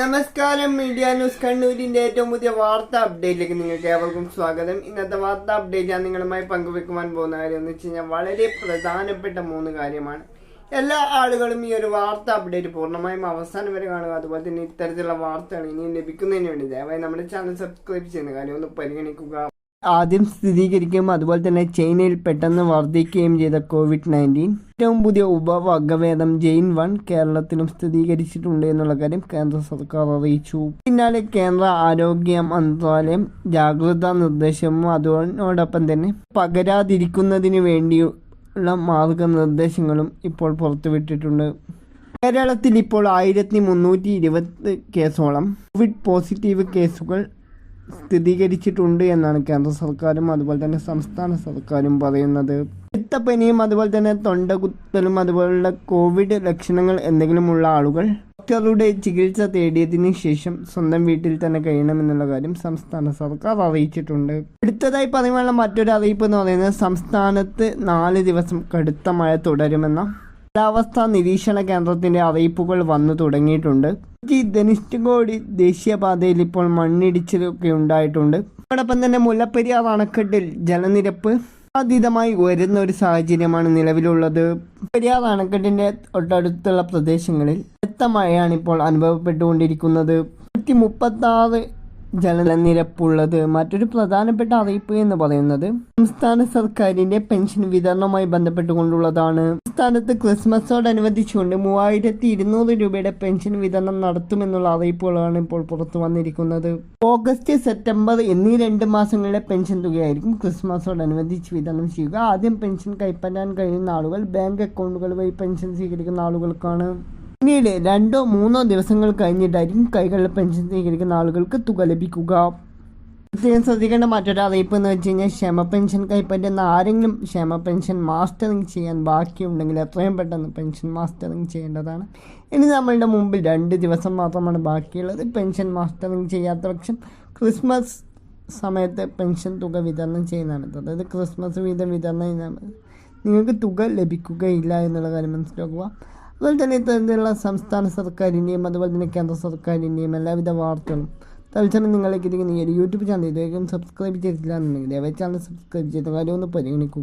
നമസ്കാരം. Media news കണ്ണൂരിന്റെ ഏറ്റവും പുതിയ വാർത്താ അപ്ഡേറ്റിലേക്ക് നിങ്ങൾക്ക് ഏവർക്കും സ്വാഗതം. ഇന്നത്തെ വാർത്താ അപ്ഡേറ്റ് ഞാൻ നിങ്ങളുമായി പങ്കുവെക്കുവാൻ പോകുന്ന കാര്യം എന്ന് വെച്ച് കഴിഞ്ഞാൽ വളരെ പ്രധാനപ്പെട്ട 3 കാര്യമാണ്. എല്ലാ ആളുകളും ഈ ഒരു വാർത്താ അപ്ഡേറ്റ് പൂർണ്ണമായും അവസാനം വരെ കാണുക. അതുപോലെ തന്നെ ഇത്തരത്തിലുള്ള വാർത്തകൾ ഇനിയും ലഭിക്കുന്നതിന് വേണ്ടി ദയവായി നമ്മുടെ ചാനൽ സബ്സ്ക്രൈബ് ചെയ്യുന്ന കാര്യം ഒന്ന് പരിഗണിക്കുക. ആദ്യം സ്ഥിരീകരിക്കുകയും അതുപോലെ തന്നെ ചൈനയിൽ പെട്ടെന്ന് വർദ്ധിക്കുകയും ചെയ്ത COVID-19 ഏറ്റവും പുതിയ ഉപവകഭേദം ജെയിൻ 1 കേരളത്തിലും സ്ഥിരീകരിച്ചിട്ടുണ്ട് എന്നുള്ള കാര്യം കേന്ദ്ര സർക്കാർ അറിയിച്ചു. പിന്നാലെ കേന്ദ്ര ആരോഗ്യ മന്ത്രാലയം ജാഗ്രതാ നിർദ്ദേശവും അതോടൊപ്പം തന്നെ പകരാതിരിക്കുന്നതിന് വേണ്ടിയുള്ള മാർഗനിർദ്ദേശങ്ങളും ഇപ്പോൾ പുറത്തുവിട്ടിട്ടുണ്ട്. കേരളത്തിൽ ഇപ്പോൾ 1320 കേസോളം കോവിഡ് പോസിറ്റീവ് കേസുകൾ സ്ഥിരീകരിച്ചിട്ടുണ്ട് എന്നാണ് കേന്ദ്ര സർക്കാരും അതുപോലെ തന്നെ സംസ്ഥാന സർക്കാരും പറയുന്നത്. പനിയും അതുപോലെ തന്നെ തൊണ്ടകുത്തലും അതുപോലുള്ള കോവിഡ് ലക്ഷണങ്ങൾ എന്തെങ്കിലുമുള്ള ആളുകൾ ഡോക്ടറുടെ ചികിത്സ തേടിയതിനു ശേഷം സ്വന്തം വീട്ടിൽ തന്നെ കഴിയണമെന്നുള്ള കാര്യം സംസ്ഥാന സർക്കാർ അറിയിച്ചിട്ടുണ്ട്. അടുത്തതായി പറയുവാനുള്ള മറ്റൊരു അറിയിപ്പ് എന്ന് പറയുന്നത് സംസ്ഥാനത്ത് 4 ദിവസം കടുത്ത മഴ തുടരുമെന്ന കാലാവസ്ഥാ നിരീക്ഷണ കേന്ദ്രത്തിന്റെ അറിയിപ്പുകൾ വന്നു തുടങ്ങിയിട്ടുണ്ട്. ധനുഷ്കോടി ദേശീയപാതയിൽ ഇപ്പോൾ മണ്ണിടിച്ചിലൊക്കെ ഉണ്ടായിട്ടുണ്ട്. അതോടൊപ്പം തന്നെ മുല്ലപ്പെരിയാർ അണക്കെട്ടിൽ ജലനിരപ്പ് അതീതമായി ഉയരുന്ന ഒരു സാഹചര്യമാണ് നിലവിലുള്ളത്. പെരിയാർ അണക്കെട്ടിന്റെ തൊട്ടടുത്തുള്ള പ്രദേശങ്ങളിൽ കനത്ത മഴയാണ് ഇപ്പോൾ അനുഭവപ്പെട്ടുകൊണ്ടിരിക്കുന്നത്. 136 ജലനിരപ്പുള്ളത്. മറ്റൊരു പ്രധാനപ്പെട്ട അറിയിപ്പ് എന്ന് പറയുന്നത് സംസ്ഥാന സർക്കാരിന്റെ പെൻഷൻ വിതരണവുമായി ബന്ധപ്പെട്ടുകൊണ്ടുള്ളതാണ്. സംസ്ഥാനത്ത് ക്രിസ്മസോടനുബന്ധിച്ചുകൊണ്ട് 3200 രൂപയുടെ പെൻഷൻ വിതരണം നടത്തുമെന്നുള്ള അറിയിപ്പുകളാണ് ഇപ്പോൾ പുറത്തു വന്നിരിക്കുന്നത്. ഓഗസ്റ്റ് സെപ്റ്റംബർ എന്നീ 2 മാസങ്ങളിലെ പെൻഷൻ തുകയായിരിക്കും ക്രിസ്മസോടനുബന്ധിച്ച് വിതരണം ചെയ്യുക. ആദ്യം പെൻഷൻ കൈപ്പറ്റാൻ കഴിയുന്ന ആളുകൾ ബാങ്ക് അക്കൗണ്ടുകൾ വഴി പെൻഷൻ സ്വീകരിക്കുന്ന ആളുകൾക്കാണ്. പിന്നീട് 2-3 ദിവസങ്ങൾ കഴിഞ്ഞിട്ടായിരിക്കും കൈകളിൽ പെൻഷൻ സ്വീകരിക്കുന്ന ആളുകൾക്ക് തുക ലഭിക്കുക. പ്രത്യേകം ശ്രദ്ധിക്കേണ്ട മറ്റൊരു അറിയിപ്പ് എന്ന് വെച്ച് കഴിഞ്ഞാൽ ക്ഷേമ പെൻഷൻ കൈപ്പറ്റുന്ന ആരെങ്കിലും ക്ഷേമ പെൻഷൻ മാസ്റ്ററിങ് ചെയ്യാൻ ബാക്കിയുണ്ടെങ്കിൽ എത്രയും പെട്ടെന്ന് പെൻഷൻ മാസ്റ്ററിങ് ചെയ്യേണ്ടതാണ്. ഇനി നമ്മളുടെ മുമ്പിൽ 2 ദിവസം മാത്രമാണ് ബാക്കിയുള്ളത്. പെൻഷൻ മാസ്റ്ററിങ് ചെയ്യാത്ത പക്ഷം ക്രിസ്മസ് സമയത്ത് പെൻഷൻ തുക വിതരണം ചെയ്യുന്നതാണ്. അതായത് ക്രിസ്മസ് വിതരണം നിങ്ങൾക്ക് തുക ലഭിക്കുകയില്ല എന്നുള്ള കാര്യം മനസ്സിലാക്കുക. അതുപോലെ തന്നെ ഇത്തരത്തിലുള്ള സംസ്ഥാന സർക്കാരിൻ്റെയും അതുപോലെ തന്നെ കേന്ദ്ര സർക്കാരിൻ്റെയും എല്ലാവിധ വാർത്തകളും തത്സമയം നിങ്ങളിലേക്ക് ഇരിക്കുന്ന ഈ ഒരു യൂട്യൂബ് ചാനൽ ഇതുവരെയും സബ്സ്ക്രൈബ് ചെയ്തിട്ടില്ല എന്നുണ്ടെങ്കിൽ ദയവായി ചാനൽ സബ്സ്ക്രൈബ് ചെയ്ത കാര്യം ഒന്ന് പരിഗണിക്കുക.